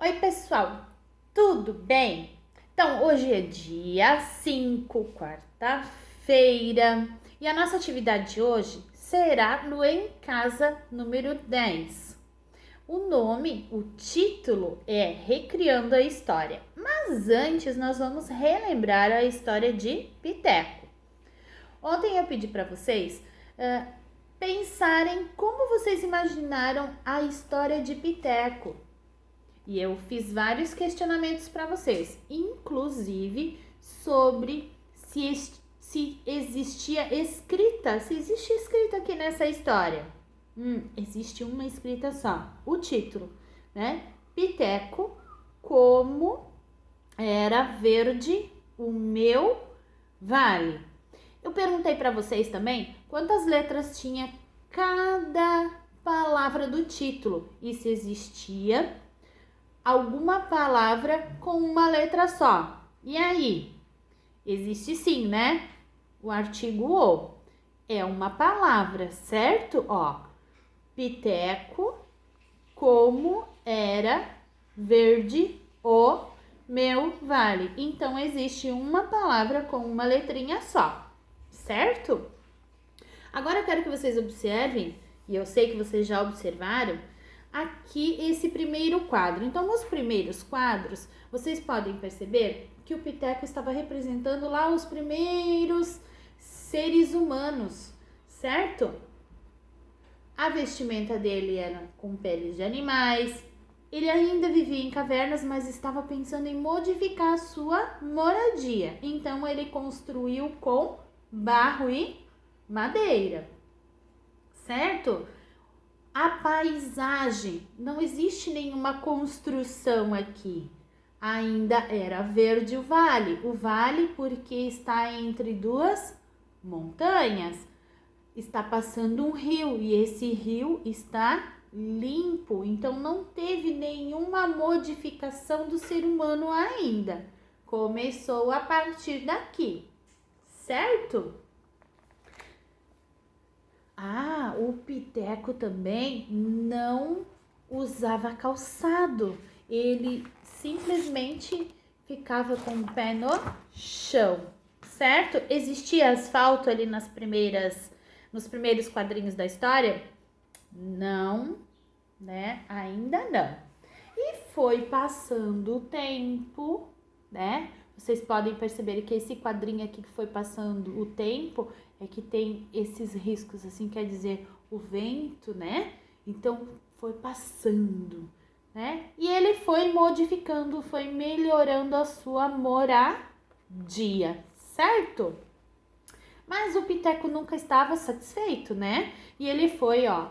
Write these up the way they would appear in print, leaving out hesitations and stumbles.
Oi, pessoal, tudo bem? Então, hoje é dia 5, quarta-feira, e a nossa atividade de hoje será no Em Casa número 10. O nome, o título é Recriando a História, mas antes nós vamos relembrar a história de Piteco. Ontem eu pedi para vocês pensarem como vocês imaginaram a história de Piteco. E eu fiz vários questionamentos para vocês, inclusive sobre se existia escrita, se existe escrita aqui nessa história. Existe uma escrita só, o título, né? Piteco, como era verde o meu vale. Eu perguntei para vocês também quantas letras tinha cada palavra do título e se existia alguma palavra com uma letra só. E aí? Existe sim, né? O artigo o é uma palavra, certo? Ó, Piteco, como era verde o meu vale. Então, existe uma palavra com uma letrinha só, certo? Agora eu quero que vocês observem, e eu sei que vocês já observaram, aqui esse primeiro quadro. Então, nos primeiros quadros, vocês podem perceber que o Piteco estava representando lá os primeiros seres humanos, certo? A vestimenta dele era com peles de animais. Ele ainda vivia em cavernas, mas estava pensando em modificar a sua moradia. Então, ele construiu com barro e madeira, certo? A paisagem, não existe nenhuma construção aqui. Ainda era verde o vale porque está entre duas montanhas. Está passando um rio e esse rio está limpo, então não teve nenhuma modificação do ser humano ainda. Começou a partir daqui, certo? O Piteco também não usava calçado. Ele simplesmente ficava com o pé no chão, certo? Existia asfalto ali nos primeiros quadrinhos da história? Não, né? Ainda não. E foi passando o tempo, né? Vocês podem perceber que esse quadrinho aqui que foi passando o tempo é que tem esses riscos, assim, quer dizer, o vento, né? Então, foi passando, né? E ele foi modificando, foi melhorando a sua moradia, certo? Mas o Piteco nunca estava satisfeito, né? E ele foi, ó,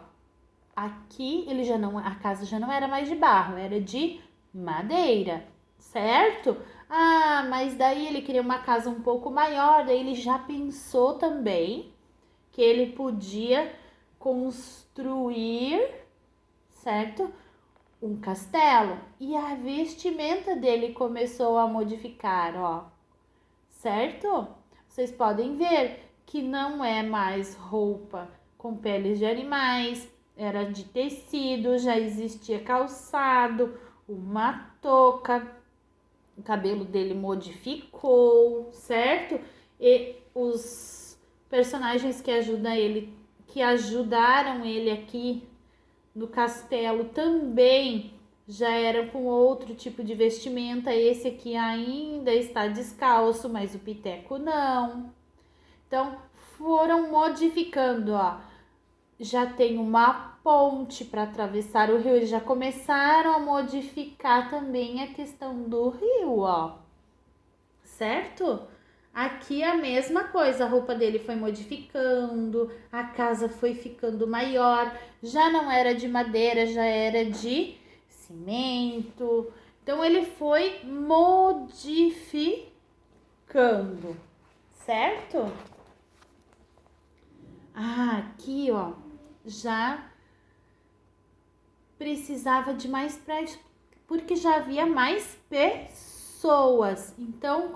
aqui ele já não, a casa já não era mais de barro, era de madeira, certo? Mas daí ele queria uma casa um pouco maior, daí ele já pensou também que ele podia construir, certo? Um castelo. E a vestimenta dele começou a modificar, ó, certo? Vocês podem ver que não é mais roupa com peles de animais, era de tecido, já existia calçado, uma touca, o cabelo dele modificou, certo? E os personagens que ajudaram ele aqui no castelo também já eram com outro tipo de vestimenta. Esse aqui ainda está descalço, mas o Piteco não. Então, foram modificando, ó. Já tem uma ponte para atravessar o rio, eles já começaram a modificar também a questão do rio, ó. Certo? Aqui a mesma coisa, a roupa dele foi modificando, a casa foi ficando maior, já não era de madeira, já era de cimento. Então ele foi modificando, certo? Aqui, ó, já precisava de mais prédios porque já havia mais pessoas. Então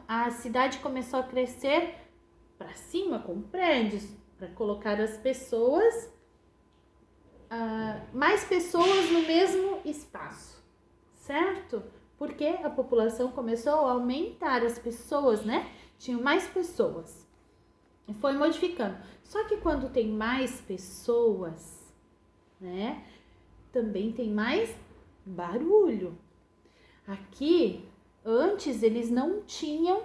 a cidade começou a crescer para cima com prédios para colocar as pessoas, mais pessoas no mesmo espaço, certo? Porque a população começou a aumentar, as pessoas, né? Tinham mais pessoas. E foi modificando. Só que quando tem mais pessoas, né? Também tem mais barulho. Aqui, antes, eles não tinham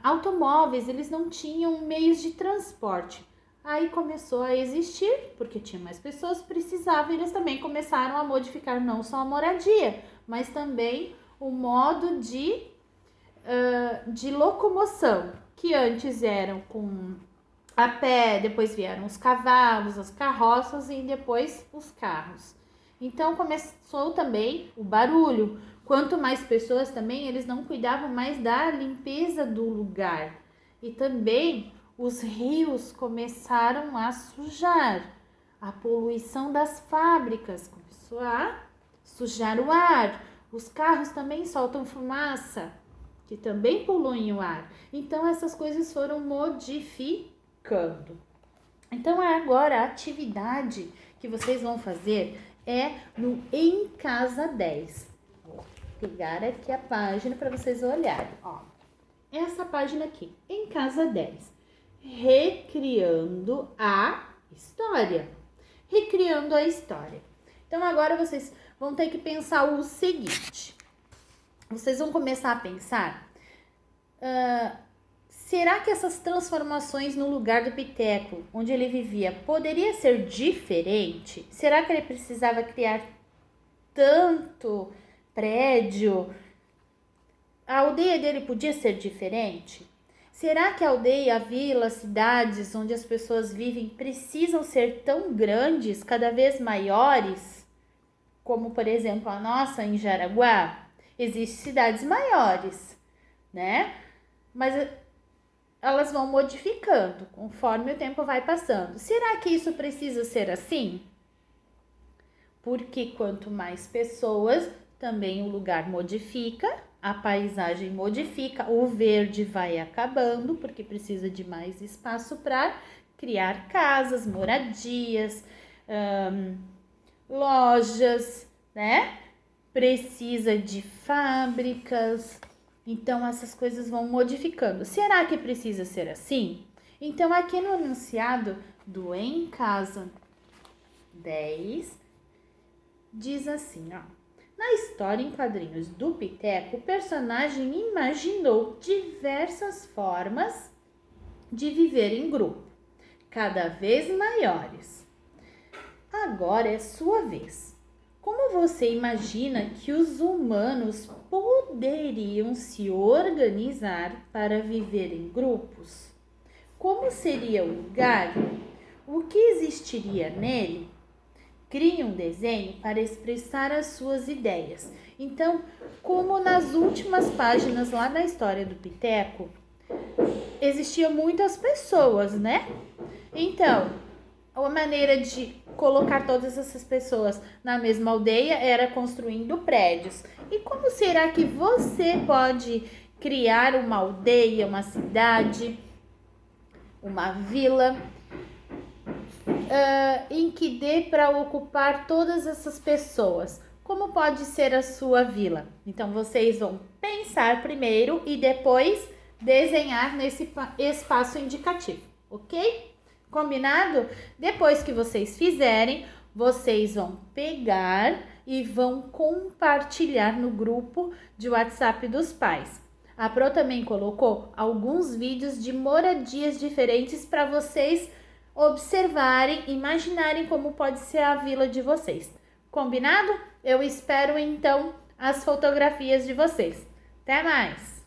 automóveis, eles não tinham meios de transporte. Aí começou a existir, porque tinha mais pessoas, precisavam, eles também começaram a modificar não só a moradia, mas também o modo de locomoção, que antes eram com a pé, depois vieram os cavalos, as carroças e depois os carros. Então começou também o barulho. Quanto mais pessoas também, eles não cuidavam mais da limpeza do lugar. E também os rios começaram a sujar. A poluição das fábricas começou a sujar o ar. Os carros também soltam fumaça, que também poluem o ar. Então essas coisas foram modificando. Então agora a atividade que vocês vão fazer é no Em Casa 10. Vou pegar aqui a página para vocês olharem. Ó, essa página aqui, Em Casa 10. Recriando a história. Recriando a história. Então agora vocês vão ter que pensar o seguinte. Vocês vão começar a pensar, será que essas transformações no lugar do Piteco, onde ele vivia, poderia ser diferente? Será que ele precisava criar tanto prédio? A aldeia dele podia ser diferente? Será que a aldeia, a vila, as cidades onde as pessoas vivem precisam ser tão grandes, cada vez maiores? Como, por exemplo, a nossa em Jaraguá? Existem cidades maiores, né? Mas elas vão modificando conforme o tempo vai passando. Será que isso precisa ser assim? Porque quanto mais pessoas, também o lugar modifica, a paisagem modifica, o verde vai acabando, porque precisa de mais espaço para criar casas, moradias, lojas, né? Precisa de fábricas. Então, essas coisas vão modificando. Será que precisa ser assim? Então, aqui no enunciado do Em Casa 10, diz assim, ó. Na história em quadrinhos do Piteco, o personagem imaginou diversas formas de viver em grupo, cada vez maiores. Agora é sua vez. Como você imagina que os humanos poderiam se organizar para viver em grupos? Como seria o lugar? O que existiria nele? Crie um desenho para expressar as suas ideias. Então, como nas últimas páginas lá da história do Piteco, existiam muitas pessoas, né? Então, a maneira de colocar todas essas pessoas na mesma aldeia era construindo prédios. E como será que você pode criar uma aldeia, uma cidade, uma vila, em que dê para ocupar todas essas pessoas? Como pode ser a sua vila? Então, vocês vão pensar primeiro e depois desenhar nesse espaço indicativo, ok? Combinado? Depois que vocês fizerem, vocês vão pegar e vão compartilhar no grupo de WhatsApp dos pais. A Pro também colocou alguns vídeos de moradias diferentes para vocês observarem, imaginarem como pode ser a vila de vocês. Combinado? Eu espero então as fotografias de vocês. Até mais!